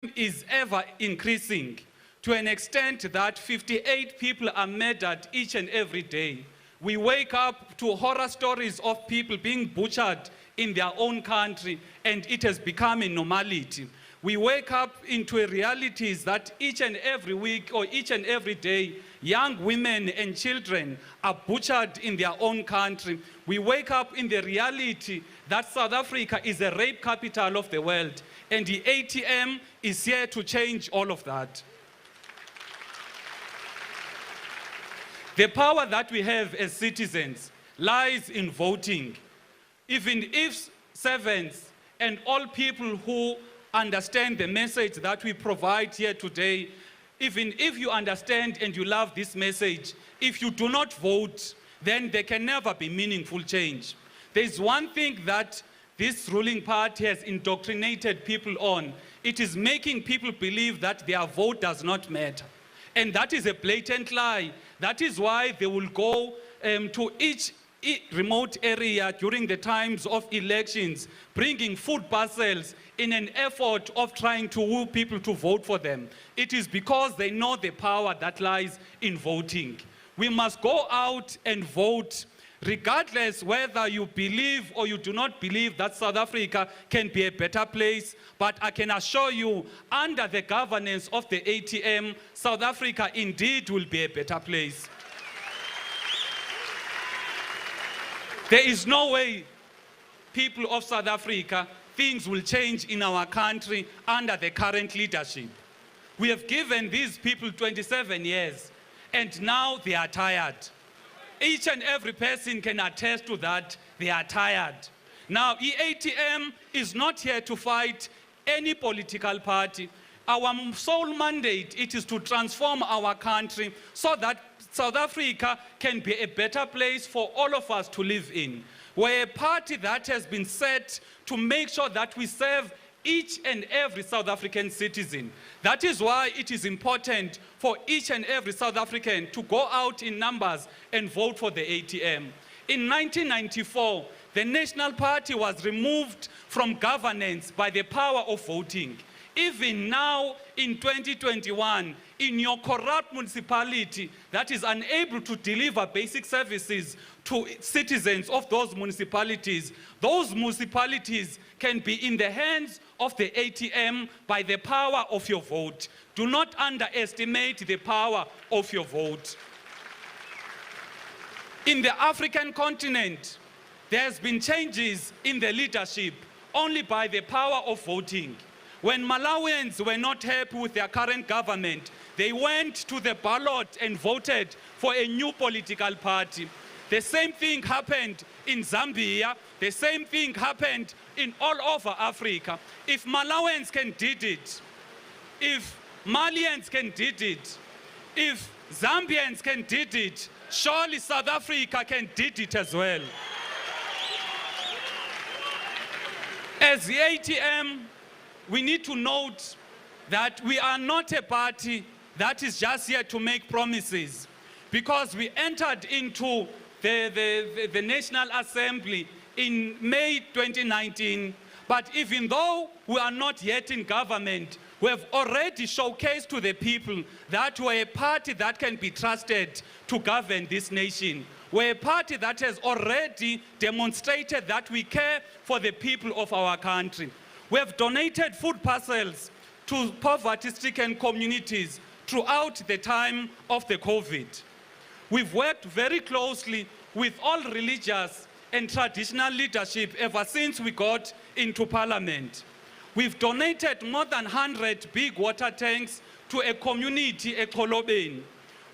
is ever increasing to an extent that 58 people are murdered each and every day. We wake up to horror stories of people being butchered in their own country, and it has become a normality. We wake up into realities that each and every week or each and every day, young women and children are butchered in their own country. We wake up in the reality that South Africa is a rape capital of the world, and the ATM is here to change all of that. The power that we have as citizens lies in voting. Even if servants and all people who understand the message that we provide here today, even if you understand and you love this message, if you do not vote, then there can never be meaningful change. There's one thing that this ruling party has indoctrinated people on. It is making people believe that their vote does not matter. And that is a blatant lie. That is why they will go to each remote area during the times of elections, bringing food parcels in an effort of trying to woo people to vote for them. It is because they know the power that lies in voting. We must go out and vote, regardless whether you believe or you do not believe that South Africa can be a better place. But I can assure you, under the governance of the ATM, South Africa indeed will be a better place. There is no way, people of South Africa, things will change in our country under the current leadership. We have given these people 27 years, and now they are tired. Each and every person can attest to that. They are tired. Now, the ATM is not here to fight any political party. Our sole mandate, it is to transform our country so that South Africa can be a better place for all of us to live in. We're a party that has been set to make sure that we serve each and every South African citizen. That is why it is important for each and every South African to go out in numbers and vote for the ATM. In 1994, the National Party was removed from governance by the power of voting. Even now, in 2021, in your corrupt municipality that is unable to deliver basic services to citizens of those municipalities can be in the hands of the ATM by the power of your vote. Do not underestimate the power of your vote. In the African continent, there has been changes in the leadership only by the power of voting. When Malawians were not happy with their current government, they went to the ballot and voted for a new political party. The same thing happened in Zambia. The same thing happened in all over Africa. If Malawians can did it, if Malians can did it, if Zambians can did it, surely South Africa can did it as well. As the ATM, we need to note that we are not a party that is just here to make promises, because we entered into the National Assembly in May 2019. But even though we are not yet in government, we have already showcased to the people that we're a party that can be trusted to govern this nation. We're a party that has already demonstrated that we care for the people of our country. We have donated food parcels to poverty-stricken communities throughout the time of the COVID. We've worked very closely with all religious and traditional leadership ever since we got into Parliament. We've donated more than 100 big water tanks to a community, Ekolobeni.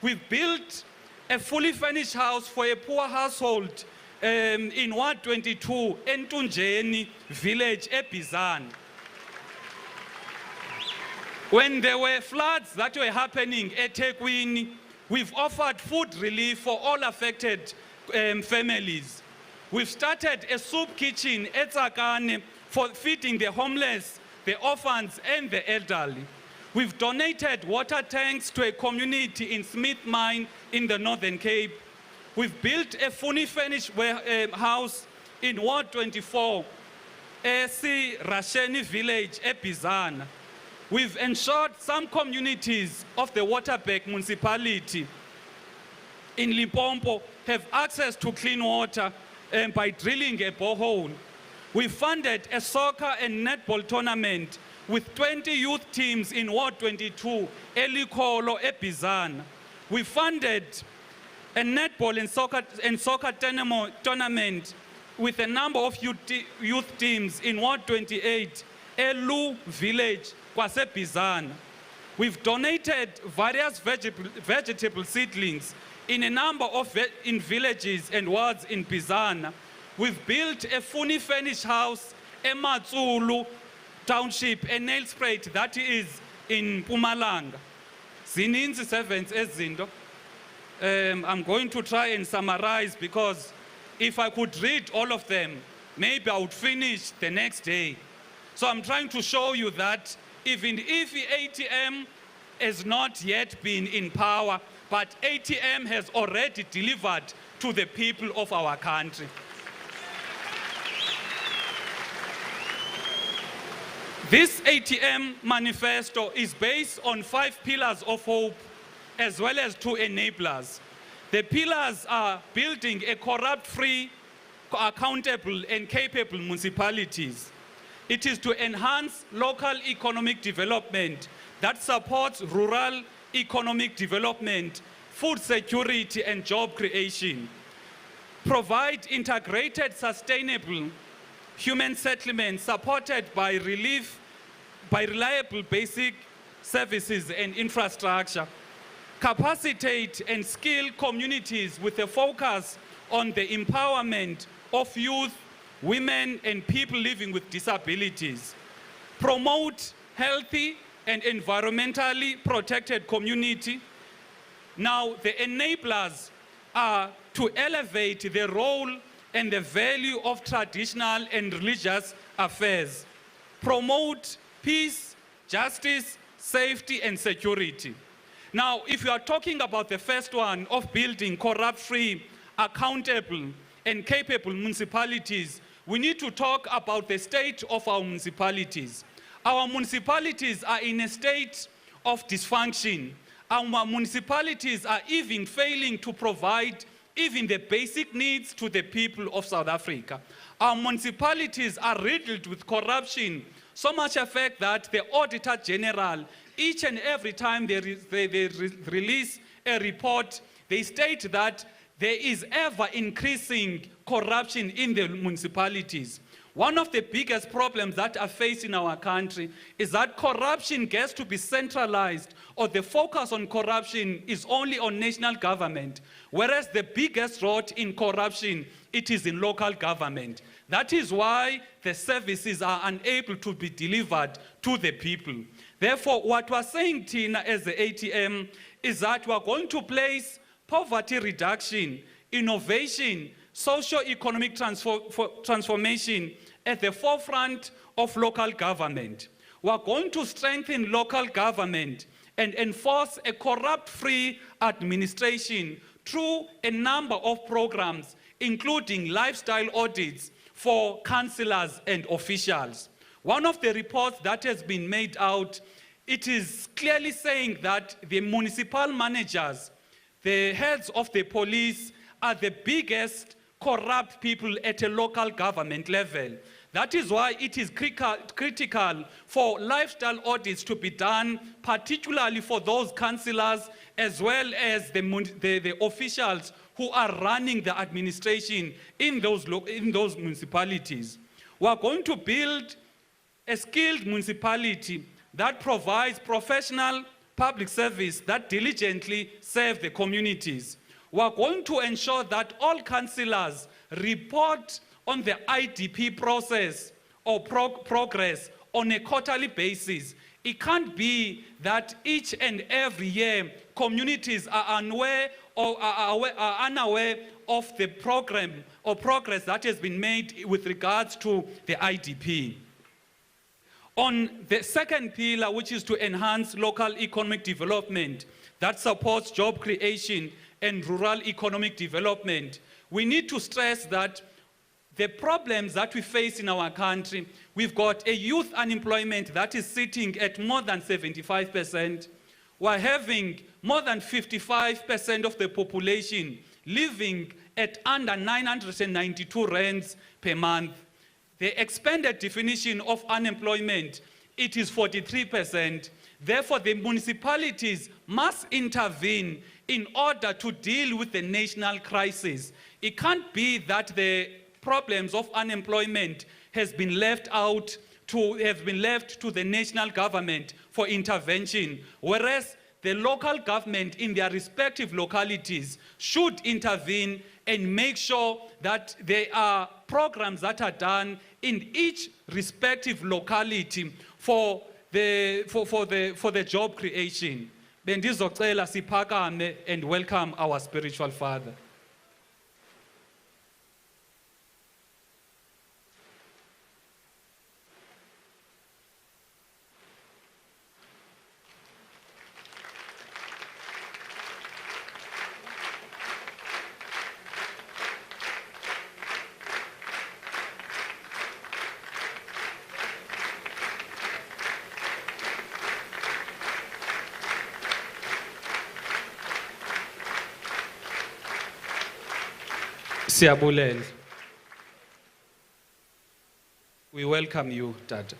We've built a fully furnished house for a poor household in Ward 22, Entunjeni village, Ebizan. When there were floods that were happening at Ekwini, we've offered food relief for all affected families. We've started a soup kitchen at Tsakane for feeding the homeless, the orphans, and the elderly. We've donated water tanks to a community in Smith Mine in the Northern Cape. We've built a fully furnished house in Ward 24, AC Rasheni village, Ebizana. We've ensured some communities of the Waterberg municipality in Limpopo have access to clean water by drilling a borehole. We funded a soccer and netball tournament with 20 youth teams in Ward 22, Elikolo, Ebizana. We funded a netball and soccer tournament with a number of youth teams in Ward 28, Elu Village, Kwasebizana. We've donated various vegetable seedlings in a number of villages and wards in Bizana. We've built a fully furnished house in Matsulu Township, a nail spray that is in Mpumalanga. Zininzi servants ezinto. I'm going to try and summarize, because if I could read all of them, maybe I would finish the next day. So I'm trying to show you that even if the ATM has not yet been in power, but ATM has already delivered to the people of our country. This ATM manifesto is based on 5 pillars of hope as well as 2 enablers. The pillars are building a corrupt-free, accountable and capable municipalities. It is to enhance local economic development that supports rural economic development, food security and job creation. Provide integrated, sustainable human settlement supported by reliable basic services and infrastructure. Capacitate and skill communities with a focus on the empowerment of youth, women and people living with disabilities. Promote healthy and environmentally protected community. Now, the enablers are to elevate the role and the value of traditional and religious affairs. Promote peace, justice, safety, and security. Now, if you are talking about the first one of building corrupt-free, accountable, and capable municipalities, we need to talk about the state of our municipalities. Our municipalities are in a state of dysfunction. Our municipalities are even failing to provide even the basic needs to the people of South Africa. Our municipalities are riddled with corruption, so much effect that the Auditor General, each and every time they release a report, they state that there is ever increasing corruption in the municipalities. One of the biggest problems that are faced in our country is that corruption gets to be centralized, or the focus on corruption is only on national government, whereas the biggest rot in corruption, it is in local government. That is why the services are unable to be delivered to the people. Therefore, what we're saying, Tina, as the ATM, is that we're going to place poverty reduction, innovation, socio-economic transformation at the forefront of local government. We're going to strengthen local government and enforce a corrupt-free administration through a number of programs, including lifestyle audits for councillors and officials. One of the reports that has been made out, it is clearly saying that the municipal managers, the heads of the police, are the biggest corrupt people at a local government level. That is why it is critical for lifestyle audits to be done, particularly for those councillors as well as the officials who are running the administration in those municipalities. We are going to build a skilled municipality that provides professional public service that diligently serve the communities. We are going to ensure that all councillors report on the IDP process or progress on a quarterly basis. It can't be that each and every year communities are unaware or are unaware of the program or progress that has been made with regards to the IDP. On the second pillar, which is to enhance local economic development that supports job creation and rural economic development, we need to stress that the problems that we face in our country, we've got a youth unemployment that is sitting at more than 75%. We're having more than 55% of the population living at under 992 rands per month. The expanded definition of unemployment, it is 43%. Therefore, the municipalities must intervene in order to deal with the national crisis. It can't be that the problems of unemployment has been left to the national government for intervention, whereas the local government in their respective localities should intervene and make sure that there are programs that are done in each respective locality for the job creation. Bendizocela siphakame and welcome our spiritual father. Siyabulele. We welcome you, Mthatha.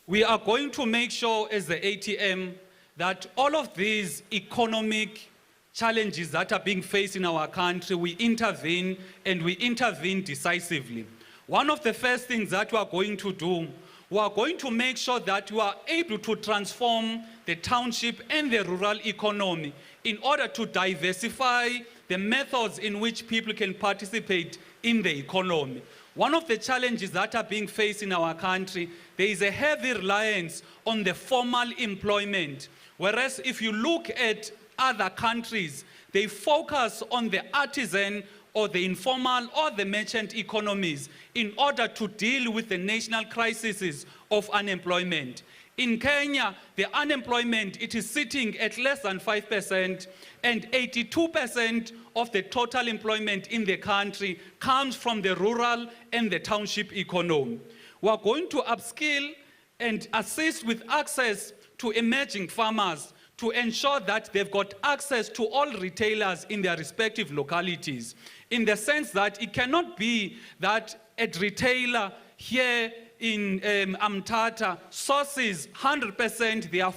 We are going to make sure as the ATM that all of these economic challenges that are being faced in our country, we intervene and we intervene decisively. One of the first things that we are going to do, we are going to make sure that we are able to transform the township and the rural economy in order to diversify the methods in which people can participate in the economy. One of the challenges that are being faced in our country, there is a heavy reliance on the formal employment. Whereas if you look at other countries, they focus on the artisan or the informal or the merchant economies in order to deal with the national crises of unemployment. In Kenya, the unemployment, it is sitting at less than 5%, and 82% of the total employment in the country comes from the rural and the township economy. We are going to upskill and assist with access to emerging farmers to ensure that they've got access to all retailers in their respective localities, in the sense that it cannot be that a retailer here in Mthatha sources 100% their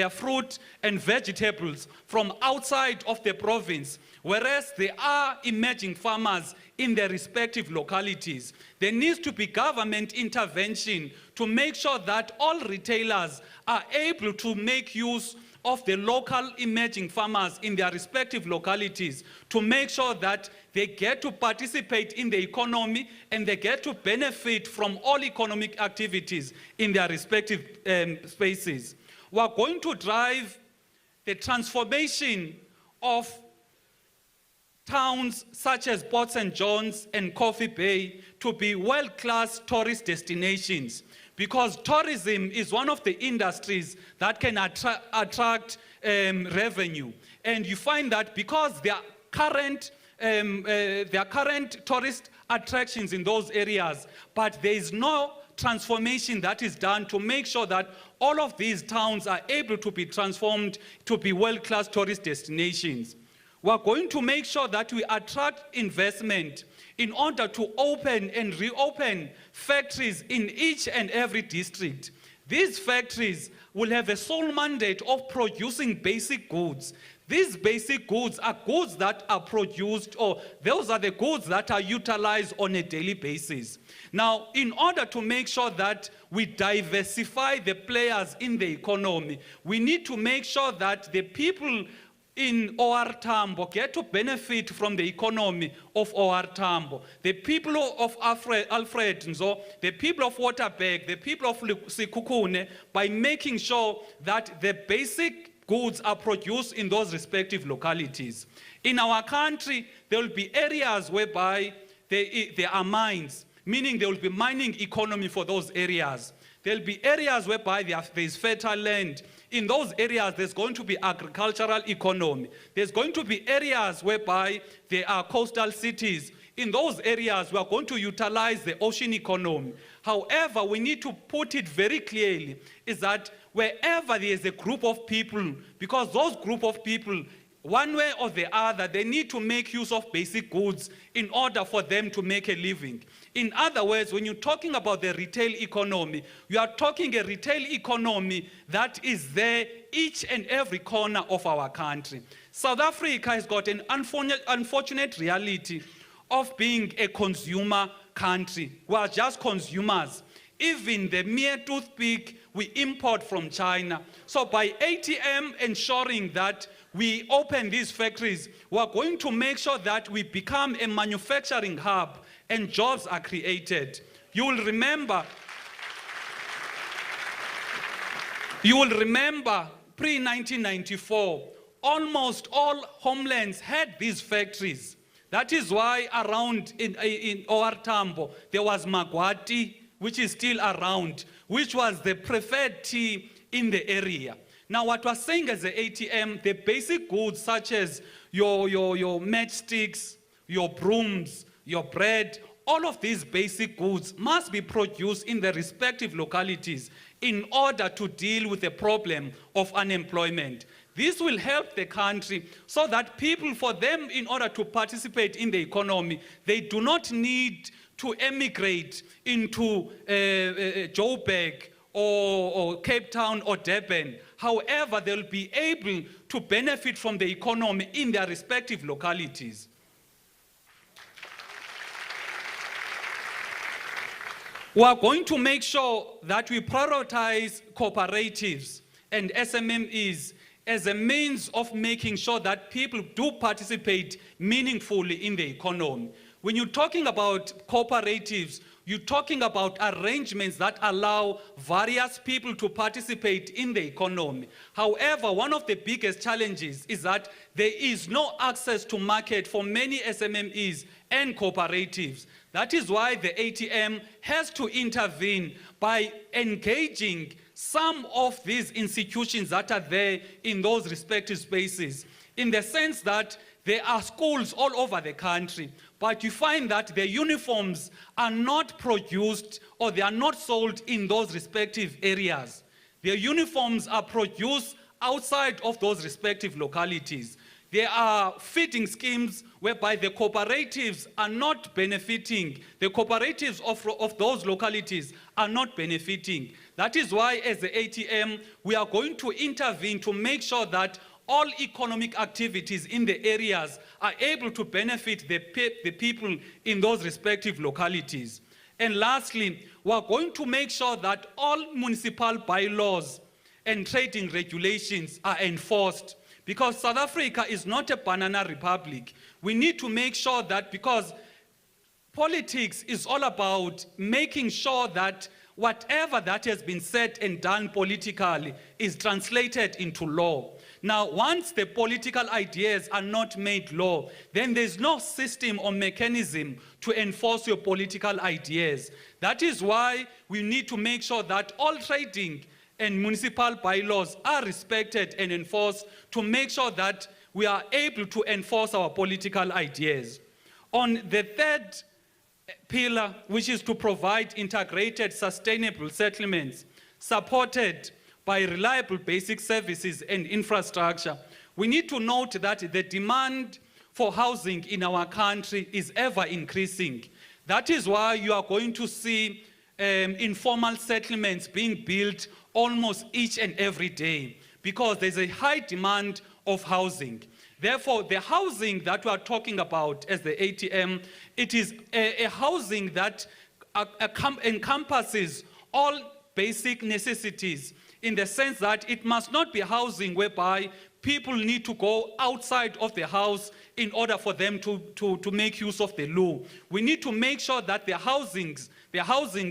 fruit and vegetables from outside of the province, whereas there are emerging farmers in their respective localities. There needs to be government intervention to make sure that all retailers are able to make use of the local emerging farmers in their respective localities to make sure that they get to participate in the economy and they get to benefit from all economic activities in their respective spaces. We are going to drive the transformation of towns such as Port St. John's and Coffee Bay to be world-class tourist destinations, because tourism is one of the industries that can attract revenue. And you find that because there are current tourist attractions in those areas, but there is no transformation that is done to make sure that all of these towns are able to be transformed to be world-class tourist destinations. We are going to make sure that we attract investment in order to open and reopen factories in each and every district. These factories will have a sole mandate of producing basic goods. These basic goods are goods that are produced, or those are the goods that are utilized on a daily basis. Now, in order to make sure that we diversify the players in the economy, we need to make sure that the people in OR Tambo get to benefit from the economy of OR Tambo. The people of Alfred Nzo, the people of Waterberg, the people of Sikukune, by making sure that the basic goods are produced in those respective localities. In our country, there will be areas whereby there are mines. meaning there will be mining economy for those areas. There will be areas whereby there is fertile land. In those areas, there's going to be agricultural economy. There's going to be areas whereby there are coastal cities. In those areas, we are going to utilize the ocean economy. However, we need to put it very clearly, is that wherever there is a group of people, because those group of people, one way or the other, they need to make use of basic goods in order for them to make a living. In other words, when you're talking about the retail economy, you are talking a retail economy that is there each and every corner of our country. South Africa has got an unfortunate reality of being a consumer country. We are just consumers. Even the mere toothpick we import from China. So by ATM ensuring that we open these factories, we are going to make sure that we become a manufacturing hub and jobs are created. You will remember pre-1994, almost all homelands had these factories. That is why around in OR Tambo, there was Magwati, which is still around, which was the preferred tea in the area. Now, what we're saying as the ATM, the basic goods such as your matchsticks, your brooms, your bread, all of these basic goods must be produced in the respective localities in order to deal with the problem of unemployment. This will help the country so that people, for them, in order to participate in the economy, they do not need to emigrate into Joburg or Cape Town or Durban. However, they'll be able to benefit from the economy in their respective localities. We are going to make sure that we prioritize cooperatives and SMMEs as a means of making sure that people do participate meaningfully in the economy. When you're talking about cooperatives, you're talking about arrangements that allow various people to participate in the economy. However, one of the biggest challenges is that there is no access to market for many SMMEs and cooperatives. That is why the ATM has to intervene by engaging some of these institutions that are there in those respective spaces, in the sense that there are schools all over the country, but you find that the uniforms are not produced or they are not sold in those respective areas. The uniforms are produced outside of those respective localities. There are feeding schemes whereby the cooperatives are not benefiting. The cooperatives of those localities are not benefiting. That is why, as the ATM, we are going to intervene to make sure that all economic activities in the areas are able to benefit the people in those respective localities. And lastly, we are going to make sure that all municipal bylaws and trading regulations are enforced, because South Africa is not a banana republic. We need to make sure that, because politics is all about making sure that whatever that has been said and done politically is translated into law. Now, once the political ideas are not made law, then there's no system or mechanism to enforce your political ideas. That is why we need to make sure that all trading and municipal bylaws are respected and enforced to make sure that we are able to enforce our political ideas. On the third pillar, which is to provide integrated, sustainable settlements supported by reliable basic services and infrastructure, we need to note that the demand for housing in our country is ever increasing. That is why you are going to see informal settlements being built almost each and every day, because there's a high demand of housing. Therefore, the housing that we are talking about as the ATM, it is a housing that encompasses all basic necessities, in the sense that it must not be housing whereby people need to go outside of the house in order for them to make use of the law. We need to make sure that the housing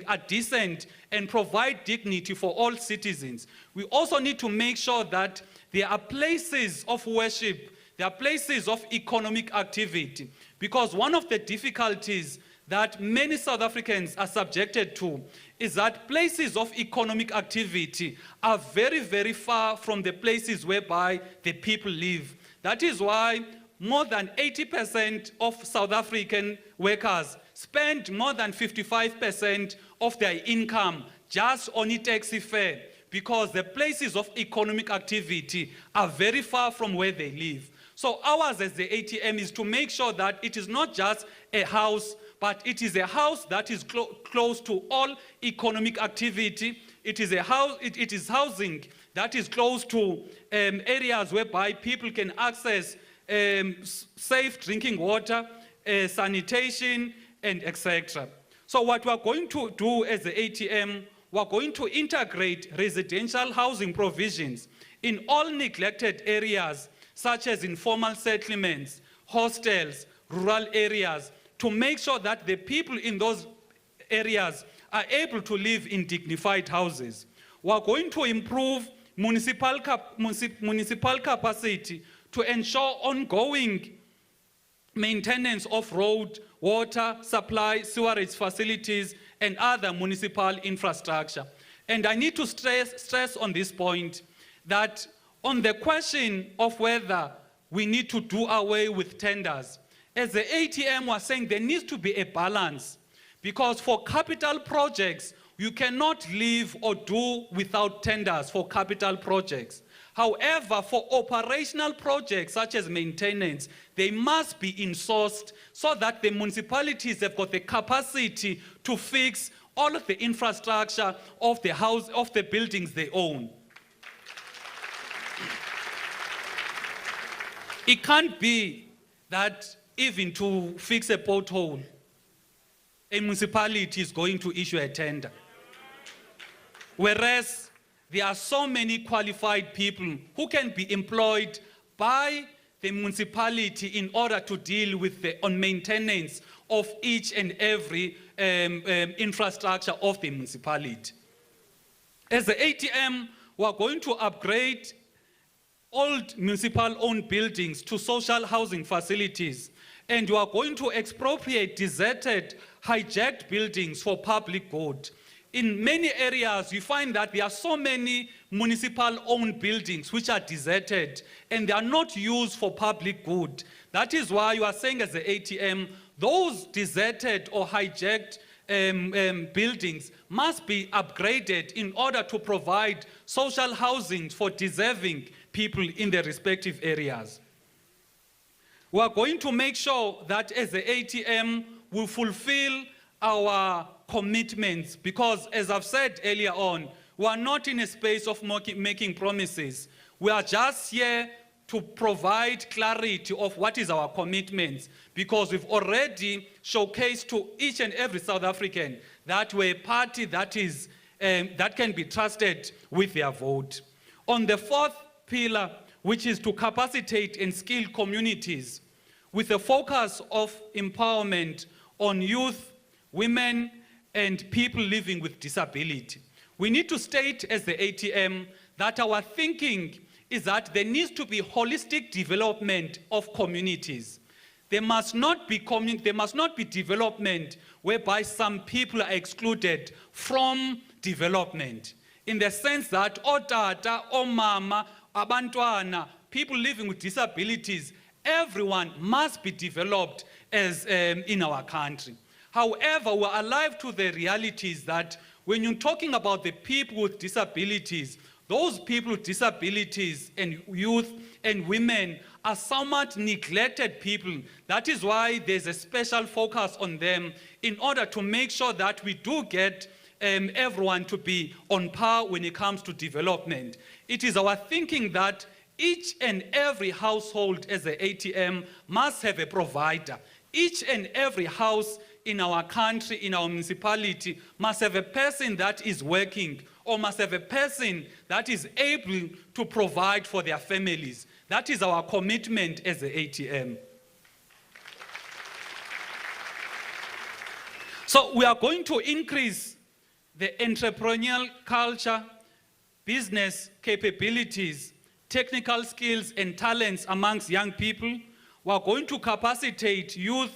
are decent and provide dignity for all citizens. We also need to make sure that there are places of worship, there are places of economic activity, because one of the difficulties that many South Africans are subjected to is that places of economic activity are very, very far from the places whereby the people live. That is why more than 80% of South African workers spend more than 55% of their income just on a taxi fare, because the places of economic activity are very far from where they live. So ours as the ATM is to make sure that it is not just a house, but it is a house that is close to all economic activity. It is a house. It is housing that is close to areas whereby people can access safe drinking water, sanitation, and etc. So what we are going to do as the ATM, we are going to integrate residential housing provisions in all neglected areas, such as informal settlements, hostels, rural areas, to make sure that the people in those areas are able to live in dignified houses. We are going to improve municipal capacity to ensure ongoing maintenance of road, water, supply, sewerage facilities, and other municipal infrastructure. And I need to stress on this point that on the question of whether we need to do away with tenders, as the ATM was saying, there needs to be a balance, because for capital projects, you cannot live or do without tenders for capital projects. However, for operational projects such as maintenance, they must be insourced so that the municipalities have got the capacity to fix all of the infrastructure of the buildings they own. It can't be that even to fix a pothole, a municipality is going to issue a tender. Whereas there are so many qualified people who can be employed by the municipality in order to deal with the maintenance of each and every infrastructure of the municipality. As the ATM, we are going to upgrade old municipal-owned buildings to social housing facilities, and we are going to expropriate deserted, hijacked buildings for public good. In many areas, you find that there are so many municipal-owned buildings which are deserted and they are not used for public good. That is why you are saying as the ATM, those deserted or hijacked buildings must be upgraded in order to provide social housing for deserving people in their respective areas. We are going to make sure that as the ATM, we fulfill our commitments, because as I've said earlier on, we are not in a space of making promises. We are just here to provide clarity of what is our commitments, because we've already showcased to each and every South African that we're a party that is that can be trusted with their vote. On the fourth pillar, which is to capacitate and skill communities with a focus of empowerment on youth, women, and people living with disability. We need to state as the ATM that our thinking is that there needs to be holistic development of communities. There must not be development whereby some people are excluded from development, in the sense that otata, omama, abantwana, people living with disabilities, everyone must be developed as in our country. However, we're alive to the realities that when you're talking about the people with disabilities, those people with disabilities and youth and women are somewhat neglected people. That is why there's a special focus on them in order to make sure that we do get everyone to be on par when it comes to development. It is our thinking that each and every household as an ATM must have a provider. Each and every house in our country, in our municipality, must have a person that is working, or must have a person that is able to provide for their families. That is our commitment as the ATM. So we are going to increase the entrepreneurial culture, business capabilities, technical skills and talents amongst young people. We are going to capacitate youth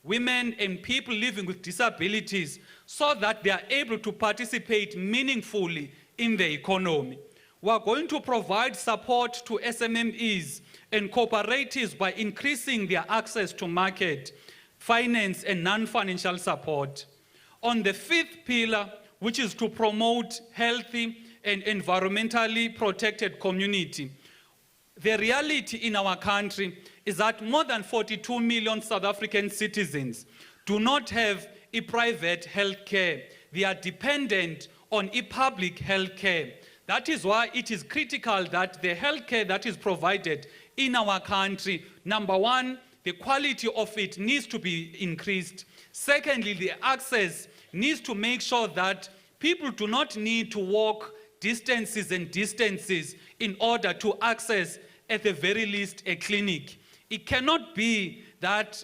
women, and people living with disabilities so that they are able to participate meaningfully in the economy. We are going to provide support to SMMEs and cooperatives by increasing their access to market, finance, and non-financial support. On the fifth pillar, which is to promote healthy and environmentally protected community, the reality in our country is that more than 42 million South African citizens do not have a private health care. They are dependent on a public health care. That is why it is critical that the health care that is provided in our country, number one, the quality of it needs to be increased. Secondly, the access needs to make sure that people do not need to walk distances and distances in order to access, at the very least, a clinic. It cannot be that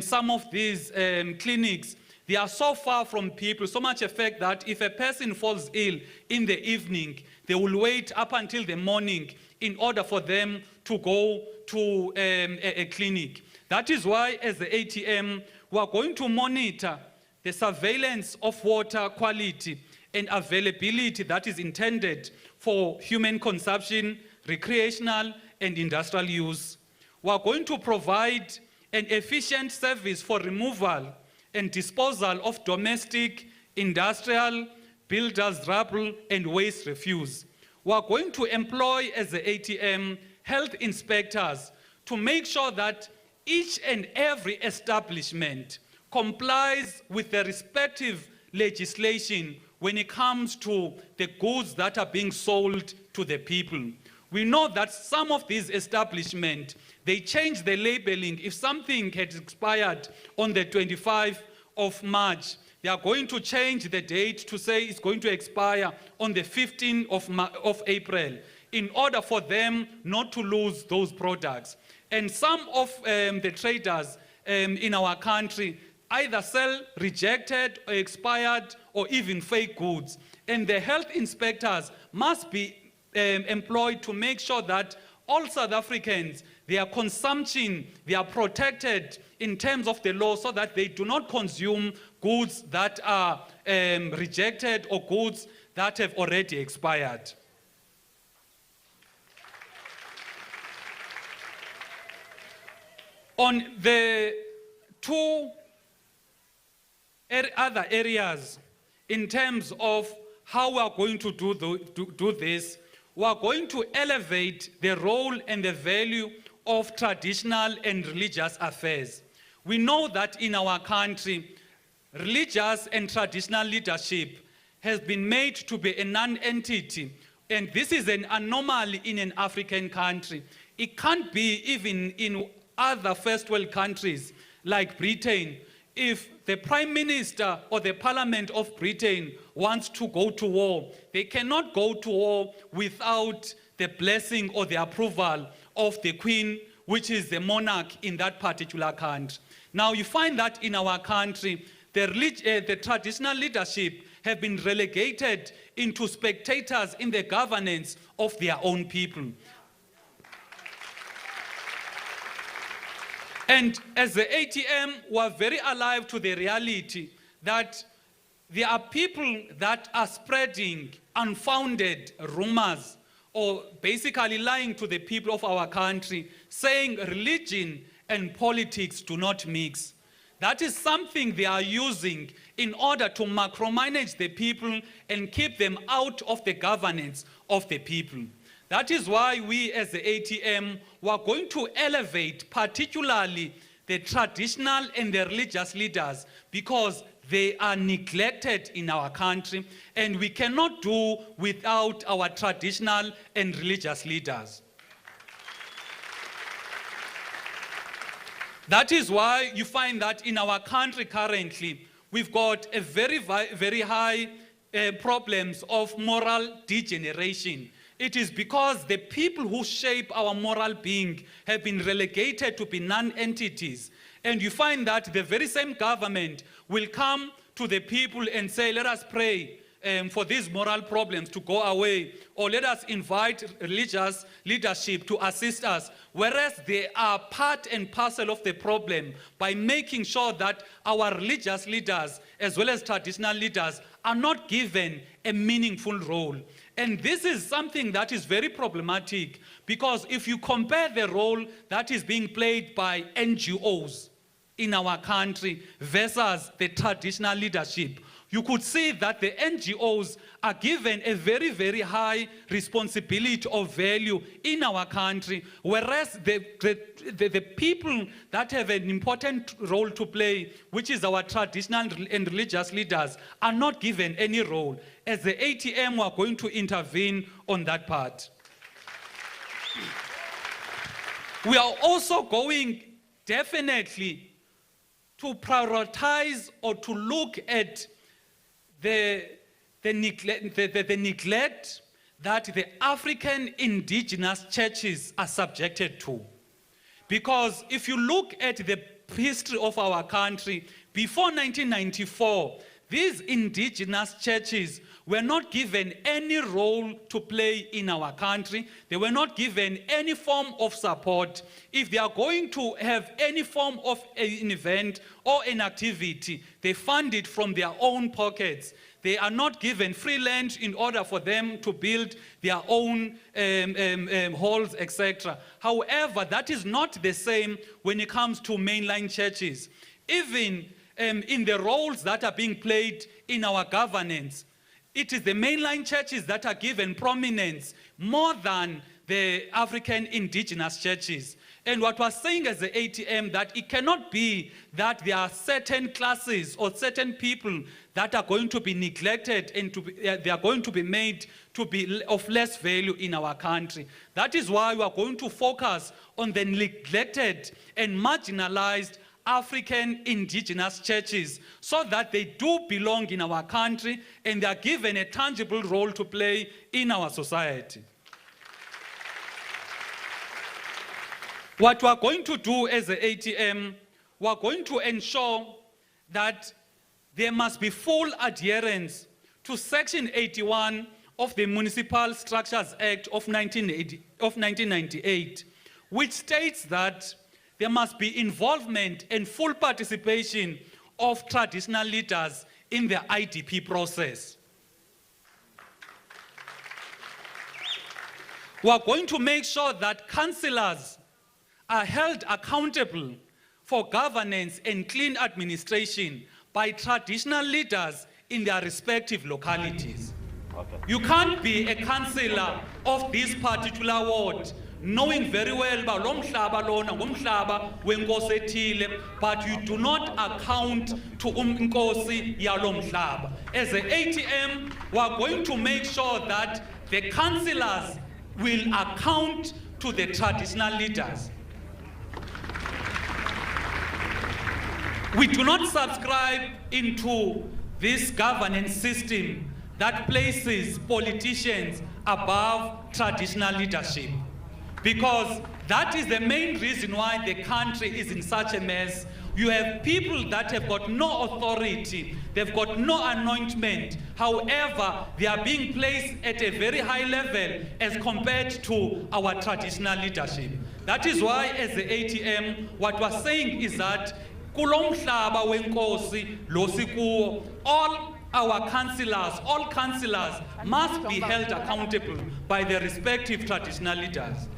some of these clinics, they are so far from people, so much effect that if a person falls ill in the evening, they will wait up until the morning in order for them to go to a clinic. That is why, as the ATM, we are going to monitor the surveillance of water quality and availability that is intended for human consumption, recreational, and industrial use. We are going to provide an efficient service for removal and disposal of domestic, industrial, builders' rubble, and waste refuse. We are going to employ, as the ATM, health inspectors to make sure that each and every establishment complies with the respective legislation when it comes to the goods that are being sold to the people. We know that some of these establishments, they change the labeling. If something had expired on the 25th of March, they are going to change the date to say it's going to expire on the 15th of April in order for them not to lose those products. And some of the traders in our country either sell rejected or expired or even fake goods. And the health inspectors must be employed to make sure that all South Africans, their consumption, they are protected in terms of the law so that they do not consume goods that are rejected or goods that have already expired. On the two other areas, in terms of how we are going to do this, we are going to elevate the role and the value of traditional and religious affairs. We know that in our country, religious and traditional leadership has been made to be a non-entity, and this is an anomaly in an African country. It can't be even in other first world countries like Britain. If the Prime Minister or the Parliament of Britain wants to go to war, they cannot go to war without the blessing or the approval of the Queen, which is the monarch in that particular country. Now you find that in our country, the traditional leadership have been relegated into spectators in the governance of their own people. And as the ATM, we are very alive to the reality that there are people that are spreading unfounded rumors or basically lying to the people of our country, saying religion and politics do not mix. That is something they are using in order to micromanage the people and keep them out of the governance of the people. That is why we as the ATM were going to elevate particularly the traditional and the religious leaders because they are neglected in our country and we cannot do without our traditional and religious leaders. That is why you find that in our country currently, we've got a very high problems of moral degeneration. It is because the people who shape our moral being have been relegated to be non-entities. And you find that the very same government will come to the people and say, let us pray for these moral problems to go away, or let us invite religious leadership to assist us, whereas they are part and parcel of the problem by making sure that our religious leaders as well as traditional leaders are not given a meaningful role. And this is something that is very problematic, because if you compare the role that is being played by NGOs in our country versus the traditional leadership, you could see that the NGOs are given a very, very high responsibility of value in our country, whereas the people that have an important role to play, which is our traditional and religious leaders, are not given any role. As the ATM, we are going to intervene on that part. We are also going definitely to prioritize or to look at the neglect that the African indigenous churches are subjected to. Because if you look at the history of our country, before 1994, these indigenous churches were not given any role to play in our country. They were not given any form of support. If they are going to have any form of an event or an activity, they fund it from their own pockets. They are not given free land in order for them to build their own halls, etc. However, that is not the same when it comes to mainline churches. Even in the roles that are being played in our governance, it is the mainline churches that are given prominence more than the African indigenous churches. And what we're saying as the ATM, that it cannot be that there are certain classes or certain people that are going to be neglected and they are going to be made to be of less value in our country. That is why we are going to focus on the neglected and marginalized African indigenous churches, so that they do belong in our country and they are given a tangible role to play in our society. What we are going to do as the ATM, we are going to ensure that there must be full adherence to Section 81 of the Municipal Structures Act of 1998, which states that there must be involvement and full participation of traditional leaders in the IDP process. We are going to make sure that councillors are held accountable for governance and clean administration by traditional leaders in their respective localities. Okay. You can't be a councillor of this particular ward knowing very well about but you do not account to Nkosi yalomhlaba. As an ATM, we are going to make sure that the councillors will account to the traditional leaders. We do not subscribe into this governance system that places politicians above traditional leadership, because that is the main reason why the country is in such a mess. You have people that have got no authority, they've got no anointment. However, they are being placed at a very high level as compared to our traditional leadership. That is why, as the ATM, what we're saying is that all our councillors, all councillors must be held accountable by their respective traditional leaders.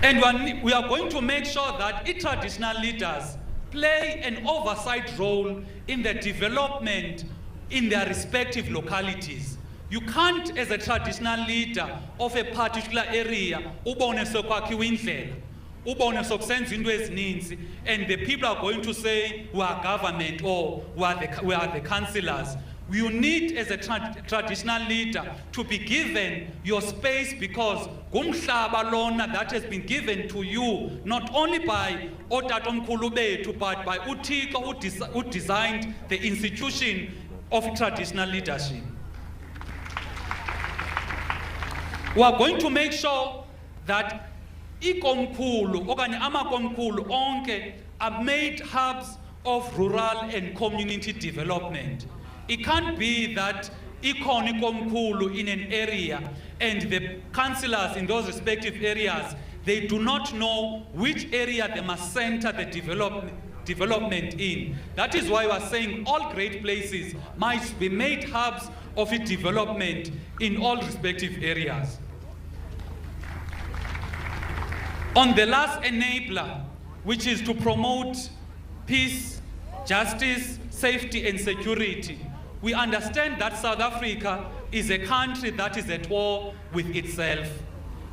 And we are going to make sure that traditional leaders play an oversight role in the development in their respective localities. You can't, as a traditional leader of a particular area, and the people are going to say we are government or we are the councillors. You need, as a traditional leader, to be given your space, because gumhlaba lona that has been given to you not only by otatomkhulu bethu but by uThixo who designed the institution of traditional leadership. We are going to make sure that ikomkhulu okanye amakomkhulu onke are made hubs of rural and community development. It can't be that ikhona ikomkhulu in an area and the councillors in those respective areas, they do not know which area they must center the development in. That is why we are saying all great places might be made hubs of its development in all respective areas. On the last enabler, which is to promote peace, justice, safety and security, we understand that South Africa is a country that is at war with itself.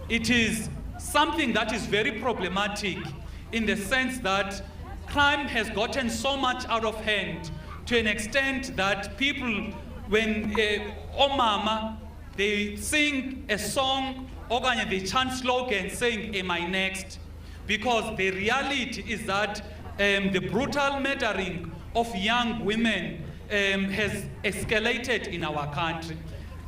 It is something that is very problematic in the sense that crime has gotten so much out of hand to an extent that people, when omama, they sing a song or they chant slogans saying, "Am I next?" Because the reality is that the brutal murdering of young women has escalated in our country.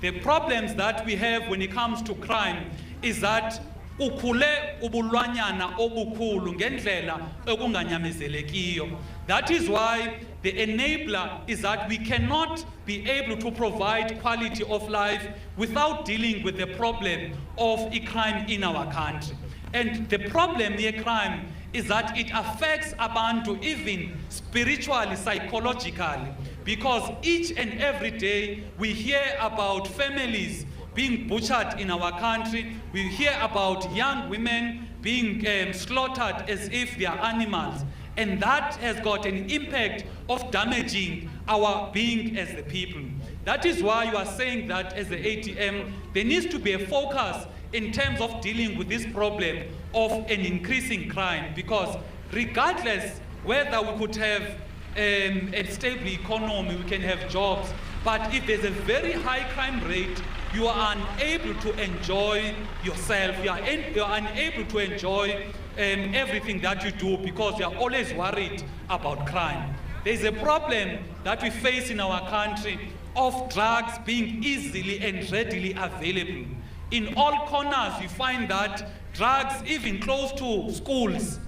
The problems that we have when it comes to crime is that ukhule ubulwanyana obukhulu ngendlela okunganyamezelekiyo. That is why the enabler is that we cannot be able to provide quality of life without dealing with the problem of crime in our country. And the problem with crime is that it affects abantu even spiritually, psychologically, because each and every day we hear about families being butchered in our country. We hear about young women being slaughtered as if they are animals. And that has got an impact of damaging our being as the people. That is why you are saying that as the ATM, there needs to be a focus in terms of dealing with this problem of an increasing crime, because regardless whether we could have a stable economy, we can have jobs, but if there's a very high crime rate, you are unable to enjoy yourself, you are unable to enjoy everything that you do because you are always worried about crime. There's a problem that we face in our country of drugs being easily and readily available. In all corners, you find that drugs, even close to schools,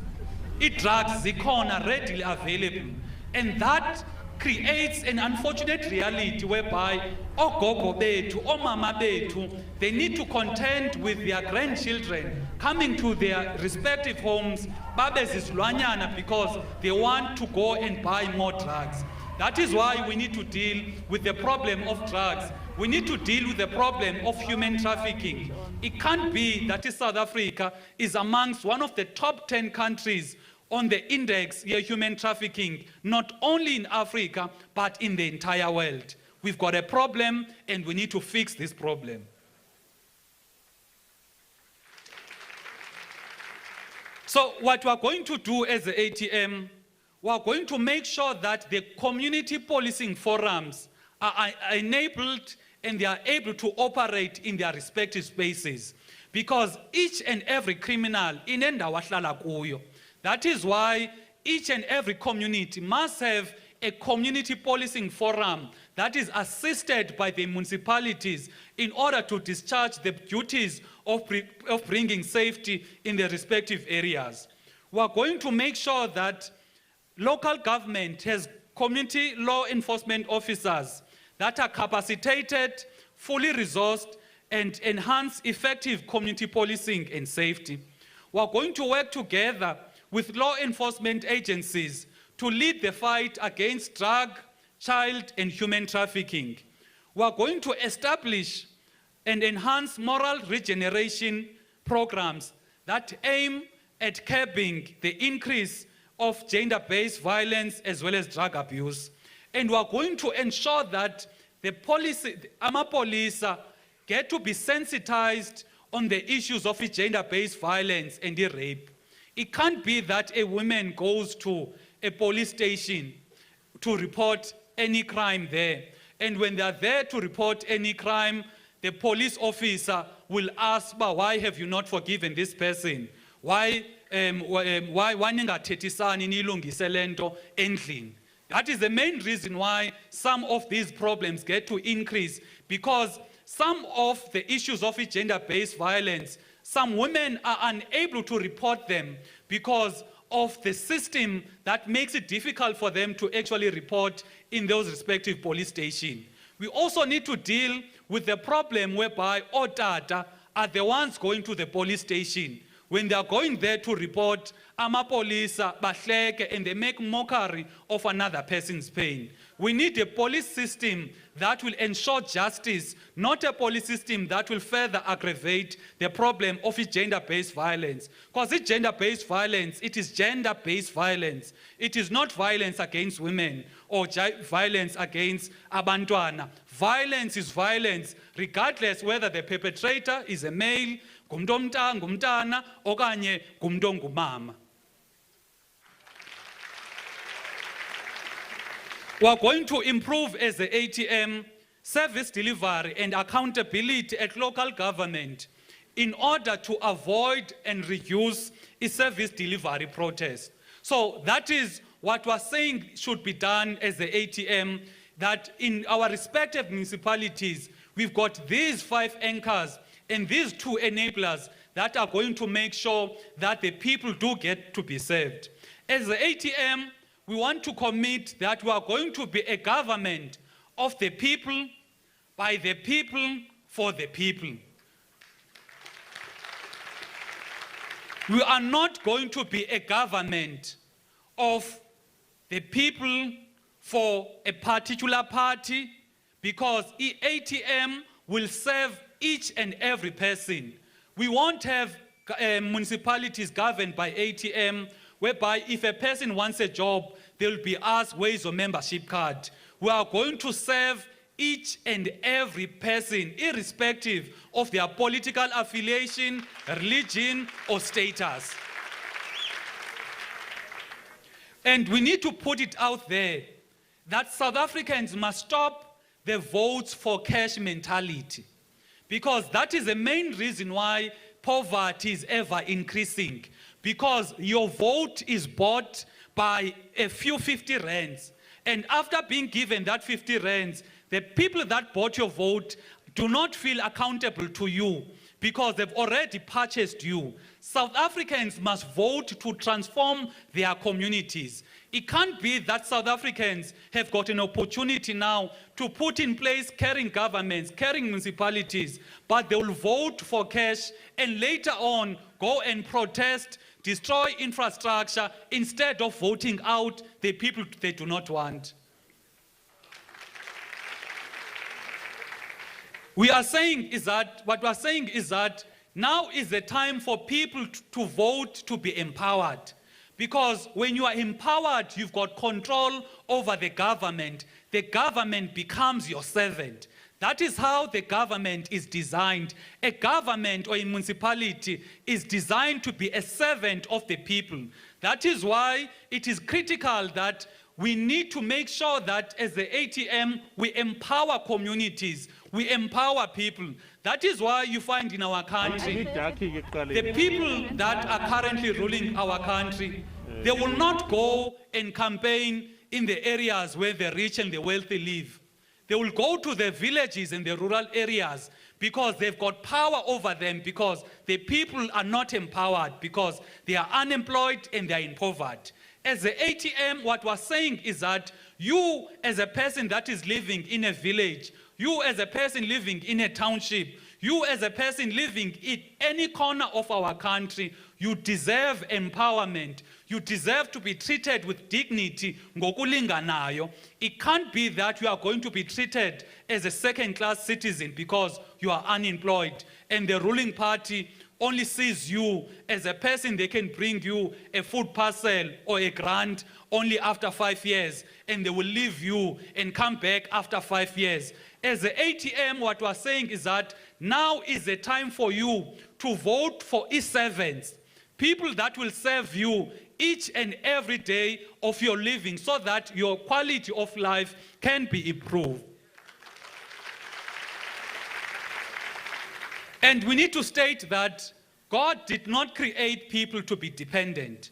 drugs zikhona readily available. And that creates an unfortunate reality whereby ogogo bethu, omama bethu, they need to contend with their grandchildren coming to their respective homes babe zizilwanyana because they want to go and buy more drugs. That is why we need to deal with the problem of drugs. We need to deal with the problem of human trafficking. It can't be that South Africa is amongst one of the top 10 countries on the index of human trafficking, not only in Africa, but in the entire world. We've got a problem and we need to fix this problem. So what we're going to do as the ATM, we're going to make sure that the community policing forums are enabled and they are able to operate in their respective spaces. Because each and every criminal in endawo ahlala kuyo. That is why each and every community must have a community policing forum that is assisted by the municipalities in order to discharge the duties of bringing safety in their respective areas. We are going to make sure that local government has community law enforcement officers that are capacitated, fully resourced, and enhance effective community policing and safety. We are going to work together with law enforcement agencies to lead the fight against drug, child, and human trafficking. We are going to establish and enhance moral regeneration programs that aim at curbing the increase of gender-based violence as well as drug abuse. And we are going to ensure that the police get to be sensitized on the issues of gender-based violence and rape. It can't be that a woman goes to a police station to report any crime there. And when they are there to report any crime, the police officer will ask, why have you not forgiven this person? Why ningathethisani nilungise lento endlini? That is the main reason why some of these problems get to increase, because some of the issues of gender-based violence, some women are unable to report them because of the system that makes it difficult for them to actually report in those respective police stations. We also need to deal with the problem whereby otata are the ones going to the police station. When they are going there to report, amapolisa bahleke, and they make mockery of another person's pain. We need a police system that will ensure justice, not a police system that will further aggravate the problem of gender-based violence. Because it's gender-based violence, it is gender-based violence. It is not violence against women or violence against abantwana. Violence is violence, regardless whether the perpetrator is a male, ngumntana, okanye ngumama. We are going to improve as the ATM service delivery and accountability at local government in order to avoid and reduce a service delivery protest. So that is what we are saying should be done as the ATM, that in our respective municipalities, we've got these 5 anchors and these 2 enablers that are going to make sure that the people do get to be served. As the ATM, we want to commit that we are going to be a government of the people, by the people, for the people. We are not going to be a government of the people for a particular party, because the ATM will serve each and every person. We won't have municipalities governed by ATM, whereby if a person wants a job, they will be asked, where is your membership card? We are going to serve each and every person, irrespective of their political affiliation, religion, or status. And we need to put it out there that South Africans must stop the votes for cash mentality, because that is the main reason why poverty is ever increasing, because your vote is bought by a few 50 rands. And after being given that 50 rands, the people that bought your vote do not feel accountable to you because they've already purchased you. South Africans must vote to transform their communities. It can't be that South Africans have got an opportunity now to put in place caring governments, caring municipalities, but they will vote for cash and later on go and protest, destroy infrastructure, instead of voting out the people they do not want. What we are saying is that now is the time for people to vote to be empowered. Because when you are empowered, you've got control over the government. The government becomes your servant. That is how the government is designed. A government or a municipality is designed to be a servant of the people. That is why it is critical that we need to make sure that as the ATM, we empower communities, we empower people. That is why you find in our country, the people that are currently ruling our country, they will not go and campaign in the areas where the rich and the wealthy live. They will go to the villages and the rural areas because they've got power over them, because the people are not empowered, because they are unemployed and they are in poverty. As the ATM, what we're saying is that you as a person that is living in a village, you as a person living in a township, you as a person living in any corner of our country, you deserve empowerment. You deserve to be treated with dignity, ngokulinganayo. It can't be that you are going to be treated as a second-class citizen because you are unemployed and the ruling party only sees you as a person they can bring you a food parcel or a grant only after 5 years, and they will leave you and come back after 5 years. As the ATM, what we're saying is that now is the time for you to vote for E7s, people that will serve you each and every day of your living so that your quality of life can be improved. And we need to state that God did not create people to be dependent.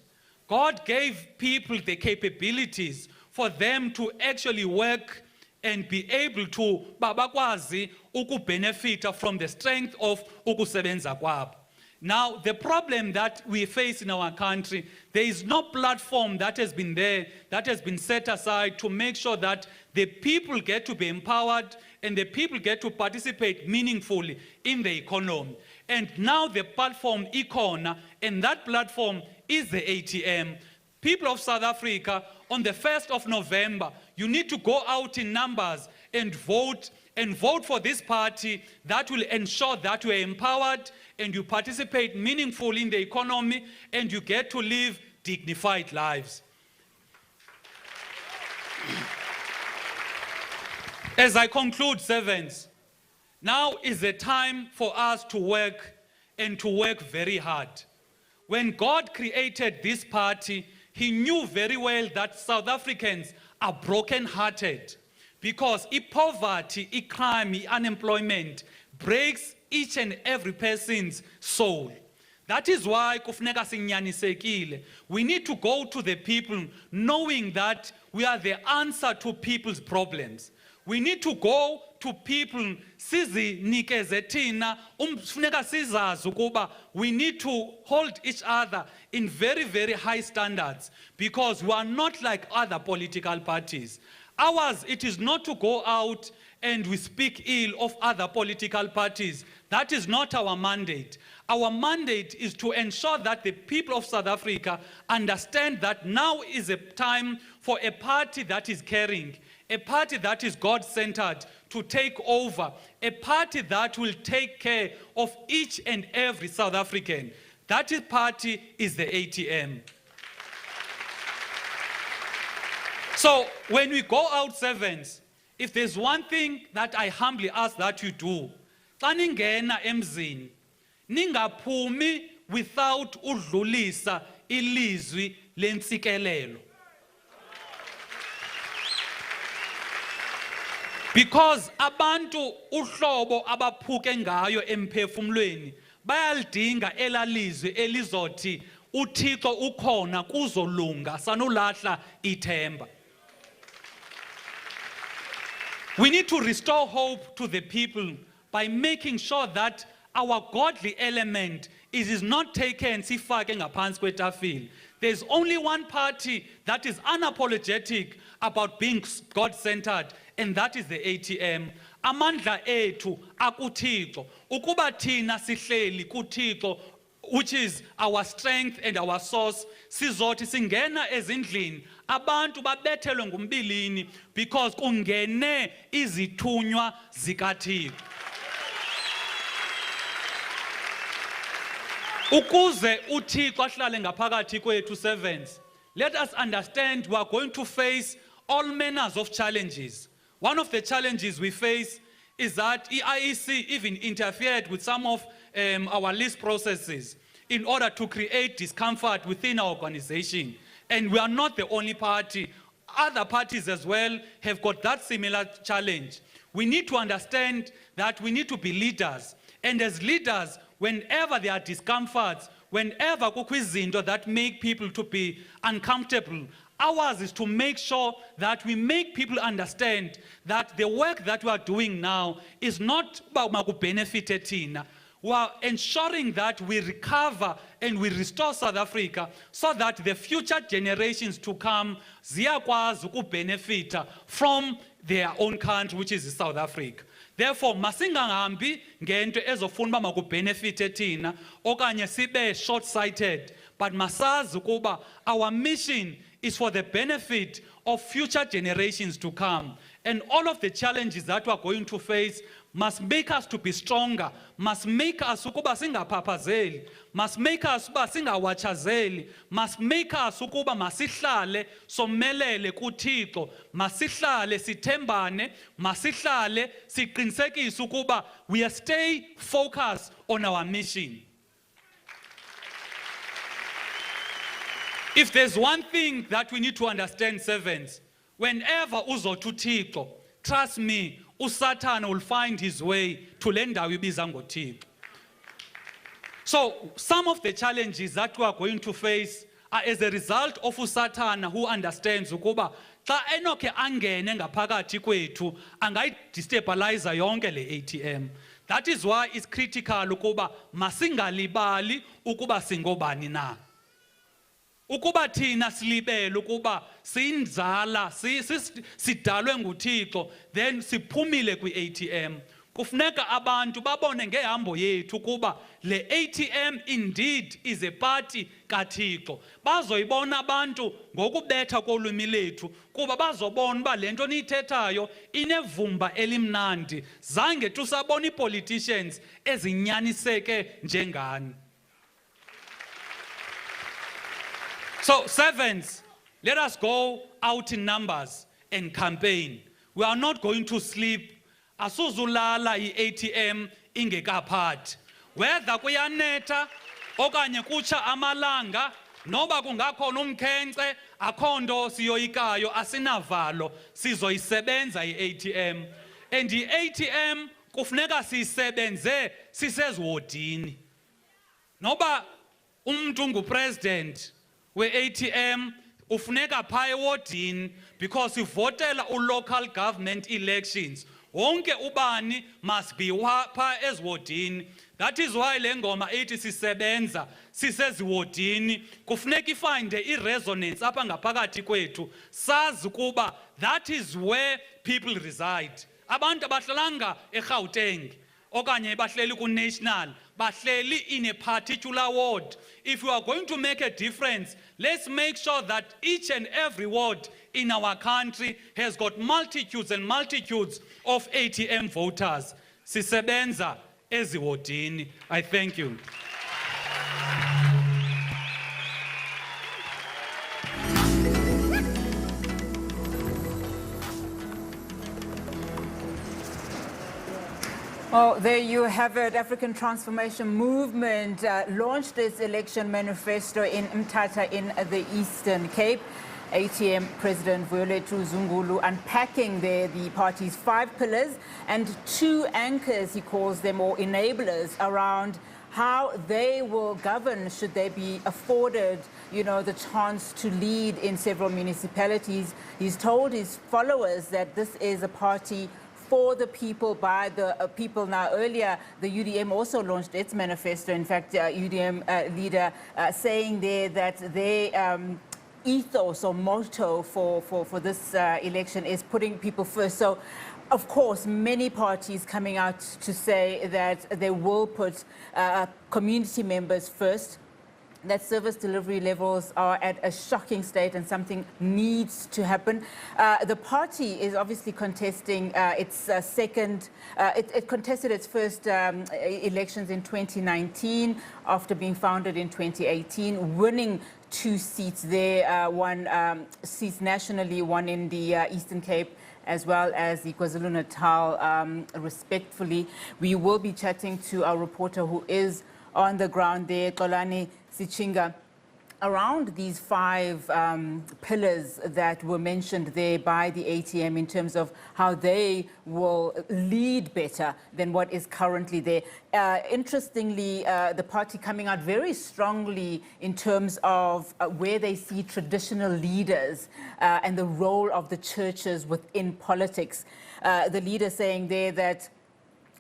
God gave people the capabilities for them to actually work and be able to babakwazi ukubenefita from the strength of ukusebenza kwabo. Now, the problem that we face in our country, there is no platform that has been there, that has been set aside to make sure that the people get to be empowered and the people get to participate meaningfully in the economy. And now the platform Econa, and that platform is the ATM. People of South Africa, on the 1st of November, you need to go out in numbers and vote for this party that will ensure that you are empowered and you participate meaningfully in the economy and you get to live dignified lives. As I conclude, servants, now is the time for us to work and to work very hard. When God created this party, He knew very well that South Africans are broken-hearted because poverty, crime, unemployment breaks each and every person's soul. That is why kufuneka sinyanisekile. We need to go to the people knowing that we are the answer to people's problems. We need to go to people, sizinikeze thina, funeka sizazi ukuba we need to hold each other in very, very high standards because we are not like other political parties. Ours, it is not to go out and we speak ill of other political parties. That is not our mandate. Our mandate is to ensure that the people of South Africa understand that now is a time for a party that is caring, a party that is God-centered to take over, a party that will take care of each and every South African. That party is the ATM. So when we go out, servants, if there's one thing that I humbly ask that you do, xa ningena emzini, ningaphumi without udlulisa ilizwi lentsikelelo. Because abantu uhlobo abaphuke ngayo emphefumulweni bayalidinga elalizwi elizothi uThixo ukhona kuzolunga sanulahla ithemba. We need to restore hope to the people by making sure that our godly element is not taken sifake ngaphansi kwetafile. There's only one party that is unapologetic about being God-centered, and that is the ATM. Amandla ethu akuThixo. Ukuba thina sihleli kuThixo, which is our strength and our source, sizothi singena ezindlini abantu babethelwe ngumbilini because kungene izithunywa zikaThixo. Ukuze uThixo ahlale ngaphakathi kwethu, servants, let us understand we are going to face all manners of challenges. One of the challenges we face is that IEC even interfered with some of our list processes in order to create discomfort within our organization. And we are not the only party. Other parties as well have got that similar challenge. We need to understand that we need to be leaders. And as leaders, whenever there are discomforts, whenever kukho izinto that make people to be uncomfortable, ours is to make sure that we make people understand that the work that we are doing now is not about makubhenefite thina. We are ensuring that we recover and we restore South Africa so that the future generations to come ziyakwazi ukubenefita from their own country, which is South Africa. Therefore, masingahambi ngento ezofuna uba makubhenefite thina okanye sibe short-sighted, but masazi ukuba our mission is for the benefit of future generations to come. And all of the challenges that we are going to face must make us to be stronger, must make us ukuba singaphaphazeli, must make us ukuba singawatshazeli, must make us ukuba masihlale somelele kuThixo, masihlale sithembane, masihlale siqinisekise ukuba we stay focused on our mission. If there's one thing that we need to understand, servants, whenever uzothi uThixo, trust me, uSatan will find his way to le ndawo ibiza ngoThixo. So some of the challenges that we are going to face are as a result of uSatan who understands ukuba xa enokhe angene ngaphakathi kwethu angayidestabilize yonke le ATM. That is why it's critical ukuba masingalibali ukuba singobani na. Ukuba thina silibele ukuba siyinzala sidalwe nguThixo then siphumile kwi-ATM. Kufuneka abantu babone ngehambo yethu kuba le ATM indeed is a party kaThixo. Bazoyibona abantu ngokubetha kolwimi lethu kuba bazobona uba le nto niyithethayo inevumba elimnandi. Zange tusabona ii-politicians ezinyaniseke njengani. So, servants, let us go out in numbers and campaign. We are not going to sleep. Asuzulala i-ATM ingekaphathi. Whether kuyanetha okanye kutsha amalanga noba kungakhona umkhenkce akho nto siyoyikayo asinavalo sizoyisebenza i-ATM. And i-ATM kufuneka siyisebenze siseziwodini. Noba umuntu ngupresident we-ATM ufuneka phaa ewodini because ivotela u-local government elections. Wonke ubani must be phaa eziwodini. That is why le ngoma ithi sisebenza siseziwodini. Kufuneka ifinde i-resonance apha ngaphakathi kwethu. Sazi ukuba that is where people reside. Abantu abahlalanga eGauteng okanye bahleli ku-national, bahleli in a particular ward. If we are going to make a difference, let's make sure that each and every ward in our country has got multitudes and multitudes of ATM voters. Sisebenza eziwodini. I thank you. Well, there you have it. African Transformation Movement launched its election manifesto in Mthatha in the Eastern Cape. ATM President Vuyolwethu Zungula unpacking there the party's 5 pillars and 2 anchors, he calls them, or enablers, around how they will govern should they be afforded, the chance to lead in several municipalities. He's told his followers that this is a party for the people, by the people. Now, earlier, the UDM also launched its manifesto. In fact, UDM leader saying there that their ethos or motto for this election is putting people first. So, of course, many parties coming out to say that they will put community members first, that service delivery levels are at a shocking state and something needs to happen. The party is obviously contesting its it contested its first elections in 2019 after being founded in 2018, winning 2 seats there, 1 seat nationally, 1 in the Eastern Cape, as well as the KwaZulu-Natal, respectfully. We will be chatting to our reporter who is on the ground there, Xolani Sichinga, around these 5 pillars that were mentioned there by the ATM in terms of how they will lead better than what is currently there. Interestingly, the party coming out very strongly in terms of where they see traditional leaders and the role of the churches within politics. The leader saying there that,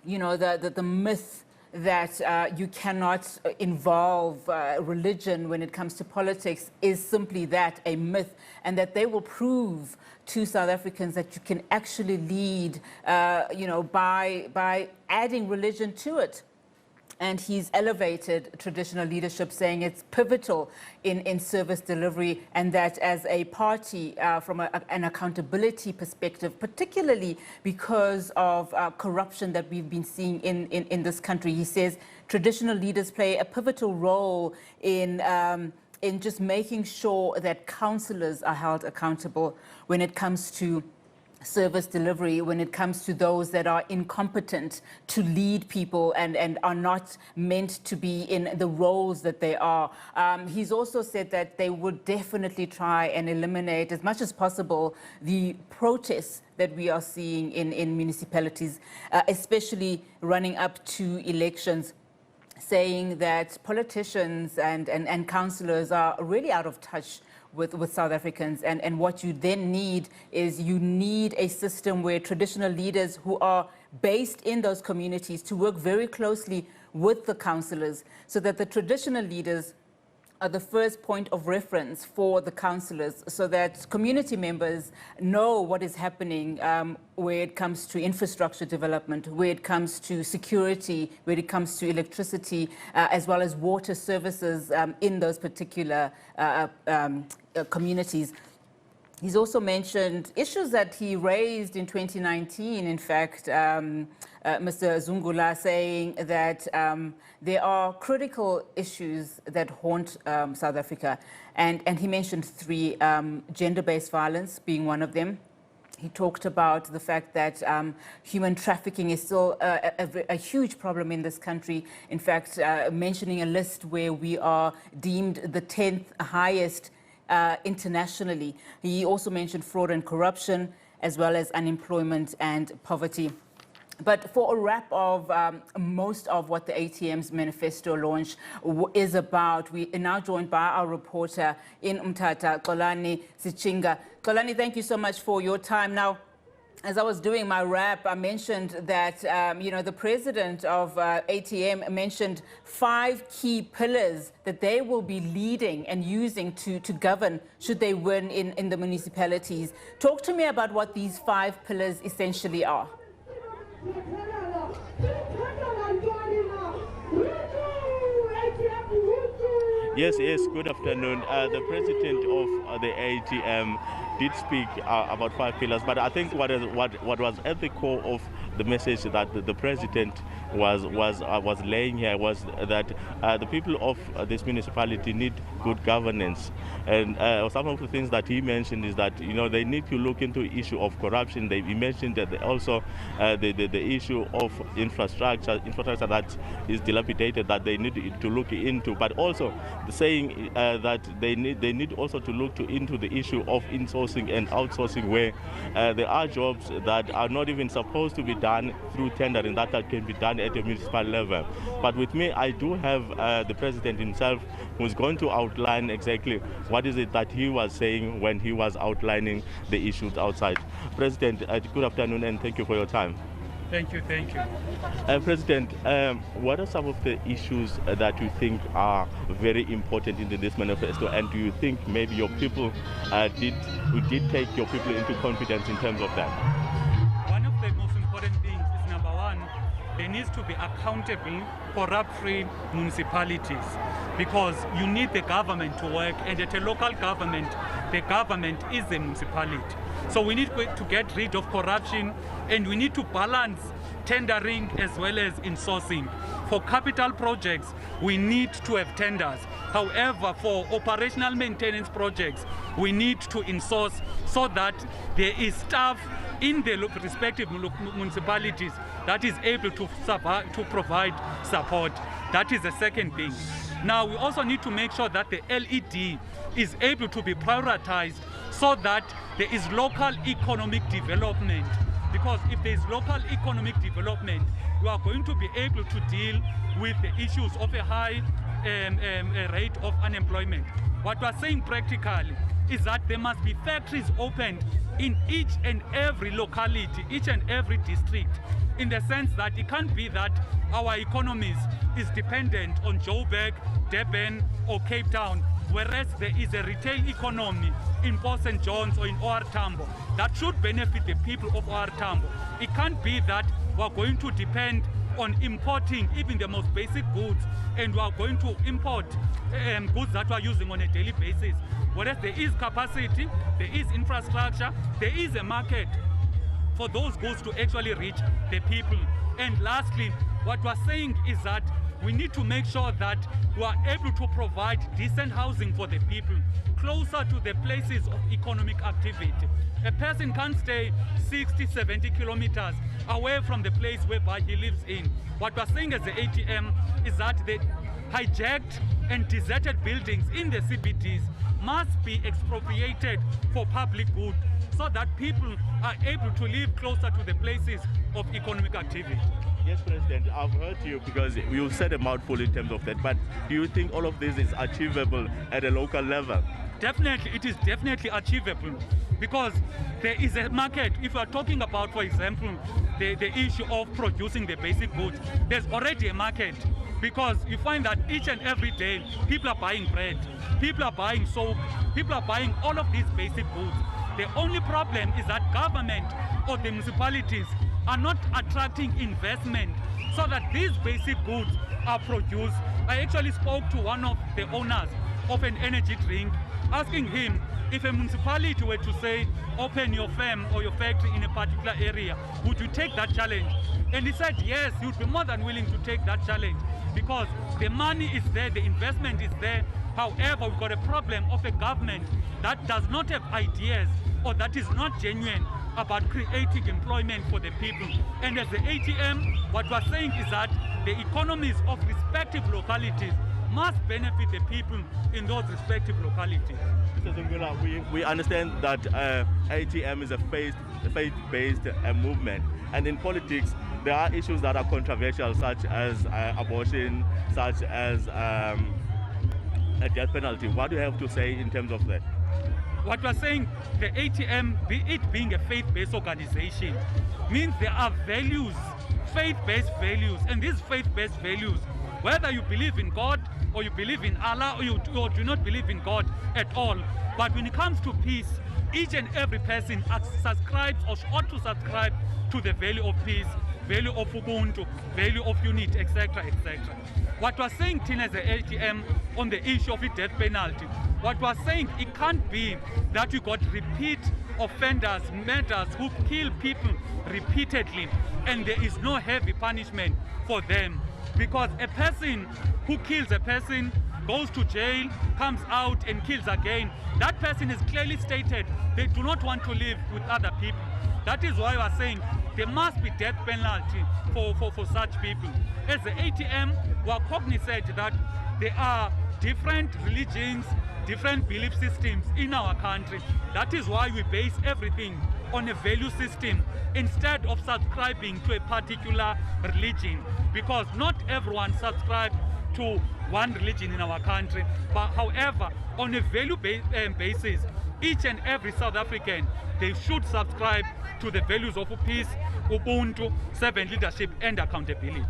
the myth that you cannot involve religion when it comes to politics is simply that, a myth, and that they will prove to South Africans that you can actually lead, by adding religion to it. And he's elevated traditional leadership, saying it's pivotal in service delivery, and that as a party, from an accountability perspective, particularly because of corruption that we've been seeing in this country, he says traditional leaders play a pivotal role in just making sure that councillors are held accountable when it comes to service delivery, when it comes to those that are incompetent to lead people and are not meant to be in the roles that they are. He's also said that they would definitely try and eliminate as much as possible the protests that we are seeing in municipalities, especially running up to elections, saying that politicians and councillors are really out of touch with South Africans, and what you then need is you need a system where traditional leaders who are based in those communities to work very closely with the councillors so that the traditional leaders are the first point of reference for the councillors, so that community members know what is happening where it comes to infrastructure development, where it comes to security, where it comes to electricity, as well as water services in those particular communities. He's also mentioned issues that he raised in 2019, in fact, Mr. Zungula saying that there are critical issues that haunt South Africa. And he mentioned three, gender-based violence being one of them. He talked about the fact that human trafficking is still a huge problem in this country. In fact, mentioning a list where we are deemed the 10th highest internationally. He also mentioned fraud and corruption, as well as unemployment and poverty. But for a wrap of most of what the ATM's manifesto launch is about, we are now joined by our reporter in Mthatha, Xolani Sichinga. Xolani, thank you so much for your time. Now, as I was doing my wrap, I mentioned that, the president of ATM mentioned 5 key pillars that they will be leading and using to govern should they win in the municipalities. Talk to me about what these 5 pillars essentially are. Yes, good afternoon. The president of the ATM did speak about 5 pillars, but I think what was at the core of the message that the president was laying here was that the people of this municipality need good governance. And some of the things that he mentioned is that they need to look into the issue of corruption. He mentioned that also the issue of infrastructure that is dilapidated, that they need to look into, but also saying that they need also to look into the issue of insourcing and outsourcing, where there are jobs that are not even supposed to be done through tendering, that can be done at a municipal level. But with me, I do have the president himself, who's going to outline exactly what is it that he was saying when he was outlining the issues outside. President, good afternoon and thank you for your time. Thank you. President, what are some of the issues that you think are very important in this manifesto, and do you think maybe your people did take your people into confidence in terms of that? One of the most important things is, number one, there needs to be accountable, corrupt-free municipalities, because you need the government to work, and at a local government, the government is the municipality. So we need to get rid of corruption, and we need to balance tendering as well as insourcing. For capital projects, we need to have tenders. However, for operational maintenance projects, we need to insource so that there is staff in the respective municipalities that is able to provide support. That is the second thing. Now, we also need to make sure that the LED is able to be prioritized so that there is local economic development. Because if there is local economic development, you are going to be able to deal with the issues of a high rate of unemployment. What we are saying practically is that there must be factories opened in each and every locality, each and every district, in the sense that it can't be that our economies is dependent on Joburg, Durban or Cape Town, whereas there is a retail economy in Port St. John's or in OR Tambo that should benefit the people of OR Tambo. It can't be that we're going to depend on importing even the most basic goods, and we are going to import goods that we are using on a daily basis. Whereas there is capacity, there is infrastructure, there is a market for those goods to actually reach the people. And lastly, what we're saying is that we need to make sure that we are able to provide decent housing for the people closer to the places of economic activity. A person can't stay 60, 70 kilometers away from the place whereby he lives in. What we're saying as the ATM is that the hijacked and deserted buildings in the CBDs must be expropriated for public good so that people are able to live closer to the places of economic activity. Yes, President, I've heard you because you said a mouthful in terms of that, but do you think all of this is achievable at a local level? Definitely, it is definitely achievable because there is a market. If you are talking about, for example, the issue of producing the basic goods. There's already a market, because you find that each and every day people are buying bread, people are buying soap, people are buying all of these basic goods. The only problem is that government or the municipalities are not attracting investment so that these basic goods are produced. I actually spoke to one of the owners of an energy drink, asking him if a municipality were to say, open your firm or your factory in a particular area, would you take that challenge? And he said, yes, he would be more than willing to take that challenge, because the money is there, the investment is there. However, we've got a problem of a government that does not have ideas, or that is not genuine about creating employment for the people. And as the ATM, what we're saying is that the economies of respective localities must benefit the people in those respective localities. Mr. Zungula, we understand that ATM is a faith-based movement, and in politics there are issues that are controversial, such as abortion, such as a death penalty. What do you have to say in terms of that? What we're saying, the ATM, it being a faith-based organization, means there are values, faith-based values, and these faith-based values, whether you believe in God or you believe in Allah or you do not believe in God at all, but when it comes to peace, each and every person subscribes or ought to subscribe to the value of peace, value of Ubuntu, value of unity, etc., etc. What we're saying, Tina, as the ATM, on the issue of the death penalty, what we're saying, it can't be that we got repeat offenders, murderers who kill people repeatedly, and there is no heavy punishment for them. Because a person who kills a person, goes to jail, comes out and kills again, that person is clearly stated they do not want to live with other people. That is why we are saying there must be death penalty for such people. As the ATM, we are cognizant that there are different religions, different belief systems in our country. That is why we base everything on a value system instead of subscribing to a particular religion, because not everyone subscribes to one religion in our country. But however, on a value basis, each and every South African, they should subscribe to the values of peace, Ubuntu, servant leadership and accountability.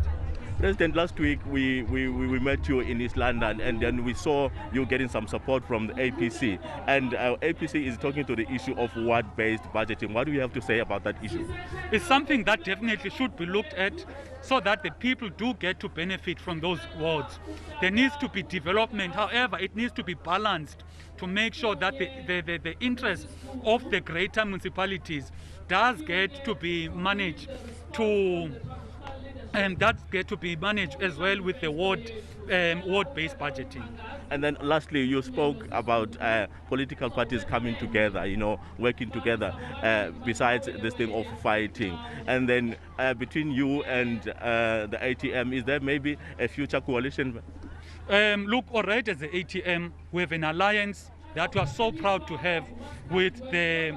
President, last week we met you in East London, and then we saw you getting some support from the APC. And APC is talking to the issue of ward-based budgeting. What do you have to say about that issue? It's something that definitely should be looked at so that the people do get to benefit from those wards. There needs to be development. However, it needs to be balanced to make sure that the interest of the greater municipalities does get to be managed as well with the ward-based budgeting. And then lastly, you spoke about political parties coming together, working together besides this thing of fighting. And then between you and the ATM, is there maybe a future coalition? Look, already as the ATM, we have an alliance that we are so proud to have with the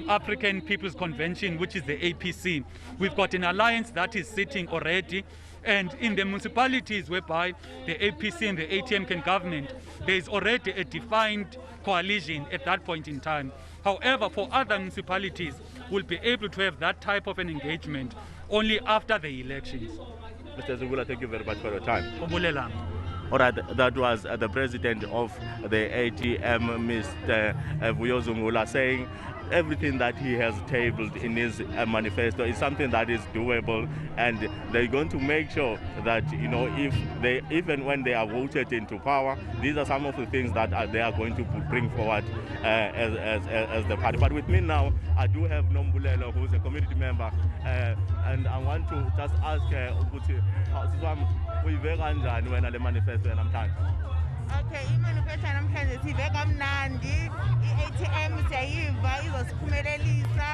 African People's Convention, which is the APC. We've got an alliance that is sitting already, and in the municipalities whereby the APC and the ATM can government, there is already a defined coalition at that point in time. However, for other municipalities, we'll be able to have that type of an engagement only after the elections. Mr. Zungula, thank you very much for your time. Obulelang. All right, that was the president of the ATM, Mr. Vuyolwethu Zungula, saying everything that he has tabled in his manifesto is something that is doable, and they're going to make sure that, even when they are voted into power, these are some of the things that they are going to bring forward as the party. But with me now, I do have Nombulelo, who's a community member, and I want to just ask manifesto namhlanje. Okay, imanifesto namhlanje sive kamnandi, i-ATM siyayiva izosiphumelelisa,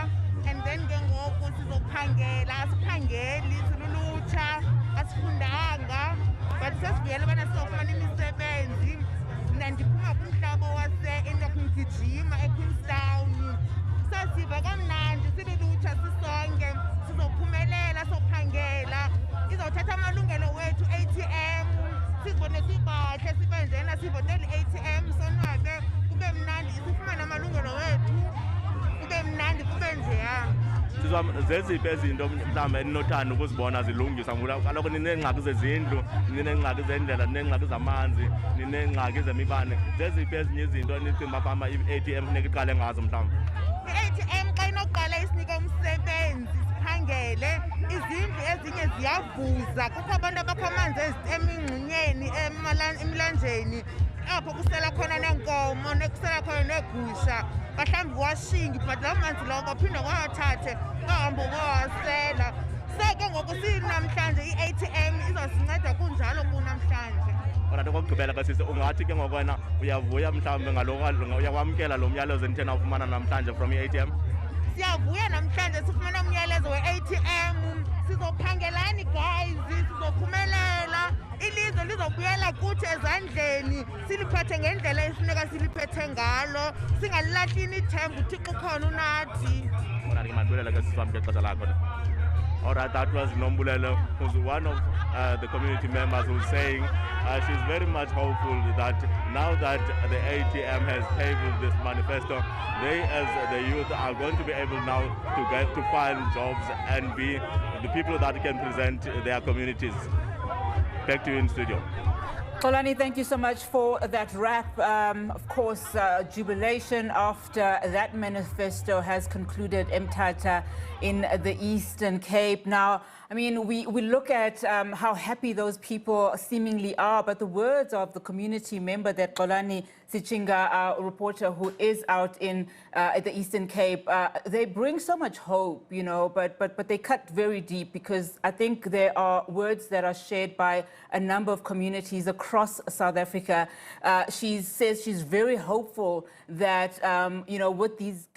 and then ke ngoku sizokhangela, asikhangeli silulutsha, asifundanga, but sesivuyela ubana sizofumana imisebenzi. Mna ndiphuma kumhlaba wase-Endocrine eQueenstown. Sasiva kamnandi silulutsha sisonke, sizophumelela, sokhangela, izothatha amalungelo wethu ATM. Sizibone sibahle sibenjena sivotela i-ATM sonwabe kube mnandi sifumane amalungelo wethu kube mnandi kube njeya. zeziphi izinto mhlawumbe eninothanda ukuzibona zilungiswa ngoba kaloku nineengxaki zezindlu, nineengxaki zendlela, nineengxaki zamanzi, nineengxaki zemibane. Zeziphi ezinye izinto enicinga uba i-ATM funeka iqale ngazo mhlawumbe? I-ATM xa inoqala isinika umsebenzi siphangele, izindlu ezinye ziyavuza, kukho abantu abakho amanzi emingxunyeni, emilanjeni, apho kusela khona neenkomo, kusela khona neegusha, mhlawumbi washingi, but loo manzi lawo kwaphinde kwawathathe kwahambe kwawasela. So ke ngoku sinamhlanje i-ATM izosinceda kunjalo kunamhlanje. Kodwa kokugqibela ke sisi, ungathi ke ngoku wena uyavuya mhlawumbe uyakwamkela lo myalezo enithe nawufumana namhlanje from i-ATM? Siyavuya namhlanje sifumana umyalezo we-ATM, sizophangelani guys, sizophumelela, ilizwe lizobuyela kuthi ezandleni, siliphethe ngendlela esifuneka siliphethe ngalo, singalilahli ithemba uThixo ukhona unathi. Kodwa ke mandibulele ke sisi wam ngexesha lakho. All right, that was Nombulelo, who's one of the community members who's saying she's very much hopeful that now that the ATM has tabled this manifesto, they as the youth are going to be able now to find jobs and be the people that can present their communities. Back to you in studio. Xolani, thank you so much for that wrap. Of course, jubilation after that manifesto has concluded Mthatha in the Eastern Cape. Now, I mean, we look at how happy those people seemingly are, but the words of the community member that Xolani Sichinga, our reporter who is out in the Eastern Cape, they bring so much hope, you know, but they cut very deep, because I think there are words that are shared by a number of communities across South Africa. She says she's very hopeful that, you know, with these